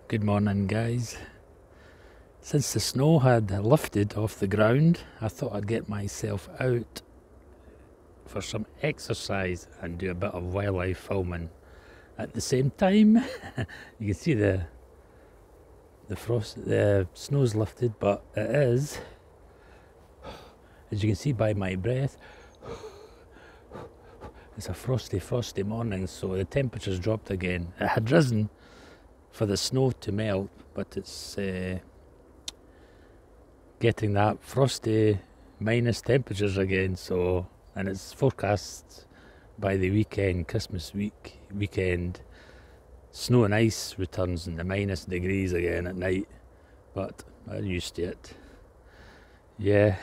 Good morning, guys. Since the snow had lifted off the ground, I thought I'd get myself out for some exercise and do a bit of wildlife filming at the same time. You can see the snow's lifted, but it is, as you can see by my breath, it's a frosty morning, so the temperature's dropped again. It had risen for the snow to melt, but it's getting that frosty minus temperatures again. So, and it's forecast by the weekend, Christmas weekend, snow and ice returns in the minus degrees again at night, but I'm used to it. Yeah.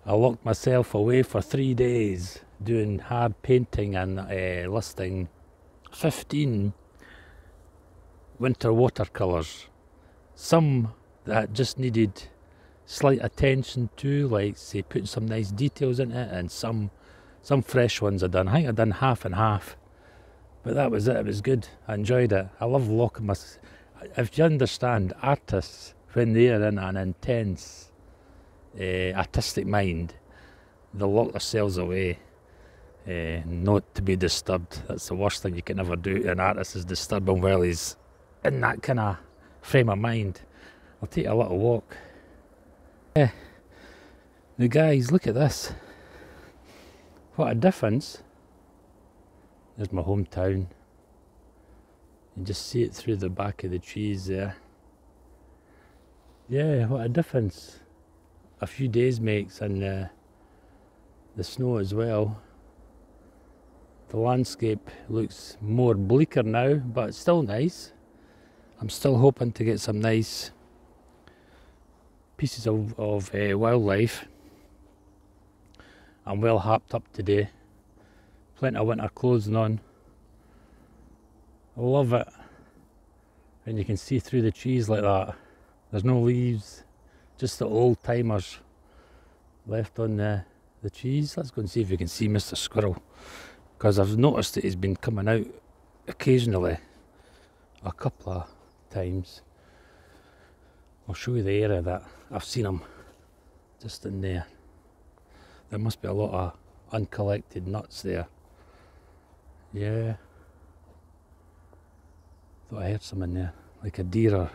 I locked myself away for 3 days doing hard painting and listing 15 winter watercolours. Some that just needed slight attention to, like say putting some nice details in it, and some fresh ones I done. I think I done half and half, but that was it. It was good. I enjoyed it. I love locking myself. If you understand, artists, when they are in an intense artistic mind, they'll lock themselves away, not to be disturbed. That's the worst thing you can ever do to an artist, is disturb him while he's in that kind of frame of mind. I'll take a little walk. Yeah. Now guys, look at this. What a difference. There's my hometown. You just see it through the back of the trees there. Yeah, what a difference a few days makes, and the snow as well. The landscape looks more bleaker now, but it's still nice. I'm still hoping to get some nice pieces of wildlife. I'm well harped up today. Plenty of winter clothing on. I love it when you can see through the trees like that. There's no leaves, just the old timers left on the trees. Let's go and see if we can see Mr. Squirrel, because I've noticed that he's been coming out occasionally, a couple of times. I'll show you the area that I've seen him, just in there. There must be a lot of uncollected nuts there. Yeah, thought I heard some in there, like a deer or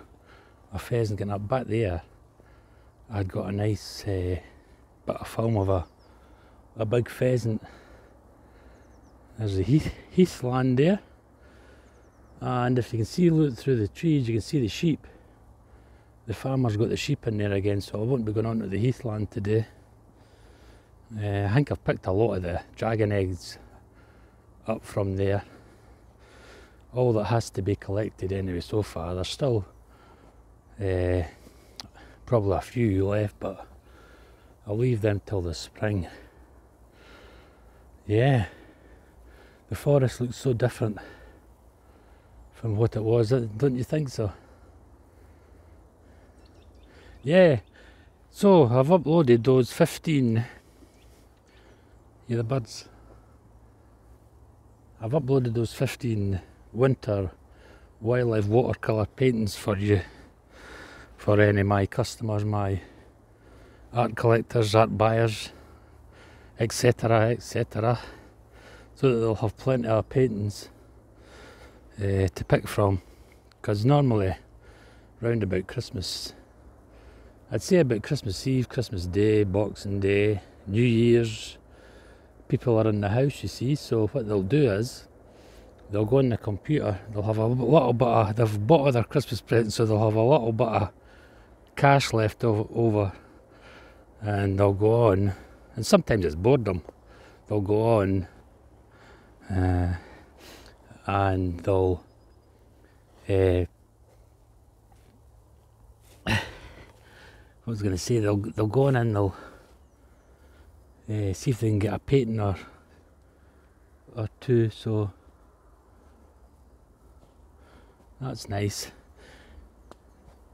a pheasant getting up. Back there I'd got a nice bit of film of a big pheasant. There's the heathland there, and if you can see, look through the trees, you can see the sheep. The farmer's got the sheep in there again, so I won't be going on to the heathland today. I think I've picked a lot of the dragon eggs up from there. All that has to be collected anyway so far. There's still probably a few left, but I'll leave them till the spring. Yeah, the forest looks so different from what it was, don't you think so? Yeah, so I've uploaded those 15, the birds. I've uploaded those 15 winter wildlife watercolour paintings for you, for any of my customers, my art collectors, art buyers, etc, etc, so that they'll have plenty of paintings to pick from. Because normally round about Christmas, I'd say about Christmas Eve, Christmas Day, Boxing Day, New Year's, people are in the house, you see. So what they'll do is they'll go on the computer, they'll have a little bit of, they've bought other Christmas presents, so they'll have a little bit of cash left over, and they'll go on, and sometimes it's boredom, they'll go on and they'll what was I going to say, they'll go on and they'll see if they can get a painting or two, so that's nice.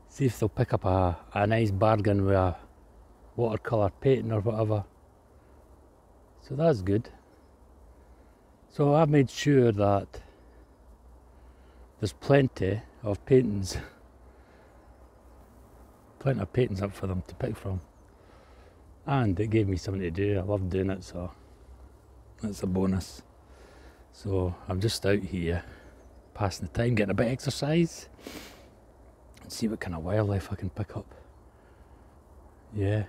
See if they'll pick up a nice bargain with a watercolour painting or whatever. So that's good. So I've made sure that there's plenty of paintings. Plenty of paintings up for them to pick from. And it gave me something to do. I love doing it, so that's a bonus. So I'm just out here, passing the time, getting a bit of exercise, and see what kind of wildlife I can pick up. Yeah.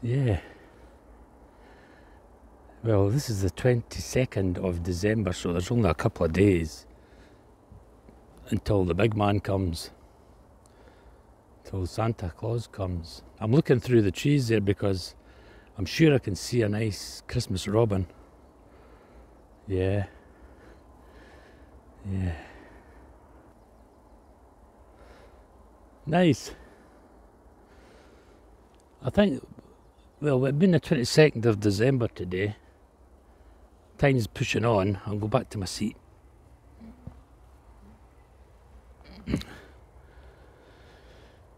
Yeah. Well, this is the 22nd of December, so there's only a couple of days until the big man comes, till Santa Claus comes. I'm looking through the trees there because I'm sure I can see a nice Christmas robin. Yeah. Yeah. Nice. I think, well, it's been the 22nd of December today. Time's pushing on. I'll go back to my seat.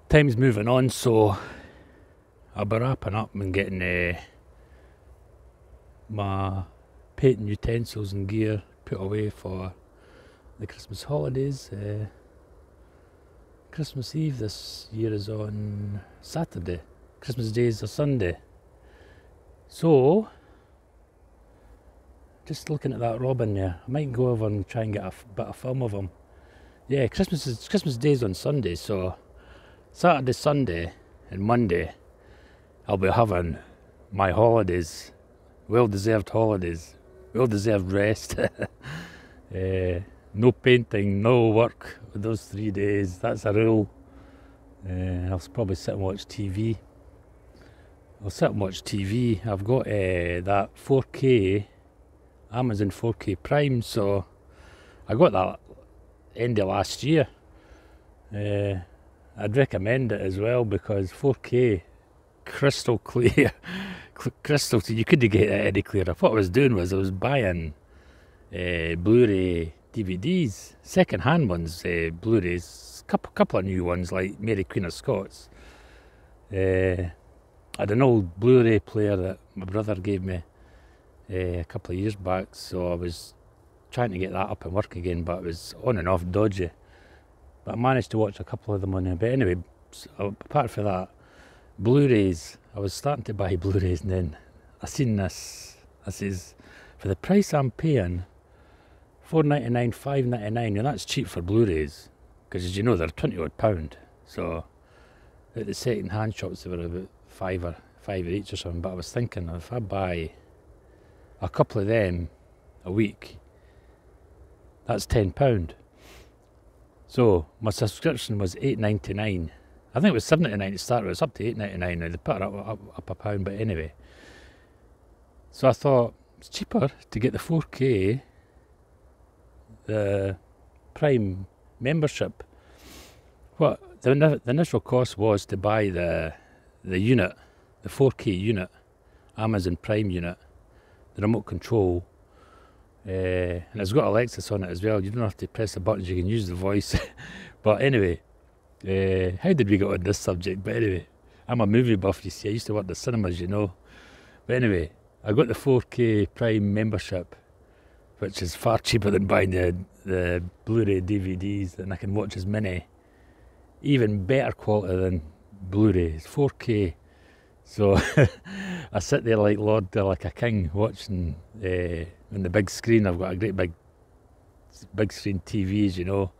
Time's moving on, so I'll be wrapping up and getting my painting utensils and gear put away for the Christmas holidays. Christmas Eve this year is on Saturday. Christmas Day is a Sunday. So, just looking at that robin there, I might go over and try and get a bit of film of him. Yeah, Christmas Day is on Sunday, so Saturday, Sunday and Monday I'll be having my holidays, well-deserved holidays, well-deserved rest. No painting, no work with those 3 days, that's a rule. I'll probably sit and watch TV. I've got that 4K, Amazon 4K Prime, so I got that end of last year. I'd recommend it as well because 4K, crystal clear, crystal clear. You couldn't get it any clearer. What I was doing was I was buying Blu-ray DVDs, second-hand ones, Blu-rays, couple of new ones like Mary Queen of Scots. I had an old Blu-ray player that my brother gave me a couple of years back, so I was trying to get that up and work again, but it was on and off dodgy. But I managed to watch a couple of them on there. But anyway, apart from that, Blu-rays, I was starting to buy Blu-rays, and then I seen this. I says, for the price I'm paying, £4.99, £5.99, and that's cheap for Blu-rays, because as you know, they're £20 odd. So at the second-hand shops, they were about five or each or something. But I was thinking, if I buy a couple of them a week, that's £10. So my subscription was £8.99. I think it was £7.99 to start with. It's up to £8.99 now. They put it up a pound, but anyway. So I thought it's cheaper to get the 4K, the Prime membership. What the initial cost was to buy the unit, the 4K unit, Amazon Prime unit, the remote control. And it's got Alexis on it as well. You don't have to press the buttons, you can use the voice. But anyway, how did we get on this subject? But anyway, I'm a movie buff, you see. I used to work at the cinemas, you know. But anyway, I got the 4K Prime membership, which is far cheaper than buying the Blu-ray DVDs, and I can watch as many, even better quality than Blu-ray. It's 4K. So I sit there like like a king, watching on the big screen. I've got a great big screen TVs, you know.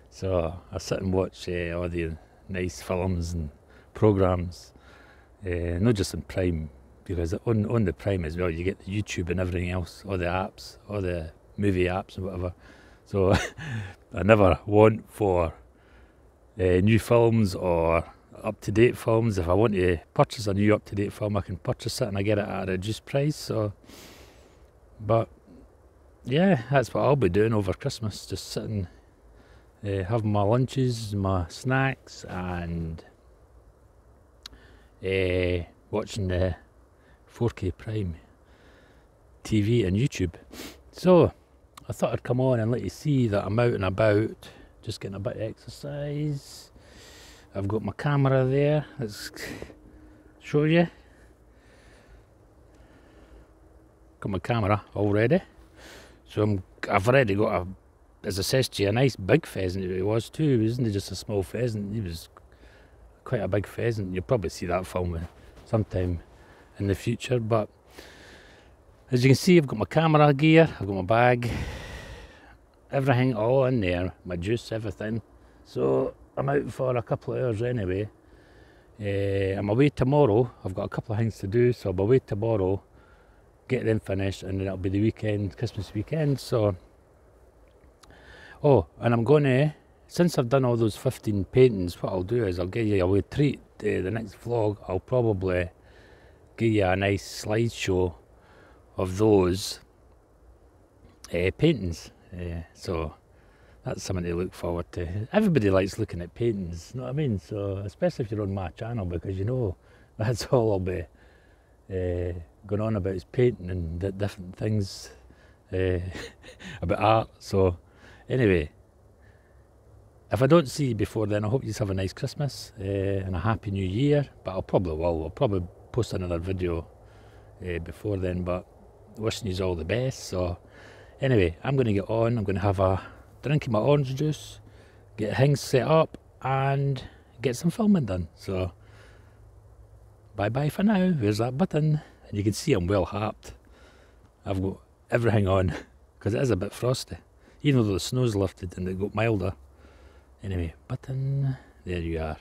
So I sit and watch all the nice films and programmes, not just on Prime, because on the Prime as well you get the YouTube and everything else, all the apps, all the movie apps and whatever. So I never want for new films or up-to-date films. If I want to purchase a new up-to-date film, I can purchase it and I get it at a reduced price. So, but yeah, that's what I'll be doing over Christmas, just sitting, having my lunches, my snacks, and watching the 4K Prime TV and YouTube. So I thought I'd come on and let you see that I'm out and about, just getting a bit of exercise. I've got my camera there, let's show you. Got my camera all ready. So I've already got as I says to you, a nice big pheasant he was too. He wasn't just a small pheasant, he was quite a big pheasant. You'll probably see that film sometime in the future. But as you can see, I've got my camera gear, I've got my bag, everything all in there, my juice, everything. So I'm out for a couple of hours anyway. I'm away tomorrow. I've got a couple of things to do, so I'll be away tomorrow, get them finished, and then it'll be the weekend, Christmas weekend. So, oh, and I'm going to, since I've done all those 15 paintings, what I'll do is I'll give you a wee treat. The next vlog, I'll probably give you a nice slideshow of those paintings. So that's something to look forward to. Everybody likes looking at paintings, you know what I mean? So especially if you're on my channel, because you know that's all I'll be going on about is painting and different things about art. So anyway, if I don't see you before then, I hope you have a nice Christmas and a happy new year. But I'll probably post another video before then, but wishing you all the best. So anyway, I'm going to get on. I'm going to have a drink of my orange juice, get things set up, and get some filming done. So bye bye for now. There's that button, and you can see I'm well harped. I've got everything on because it is a bit frosty, even though the snow's lifted and it got milder. Anyway, button, there you are.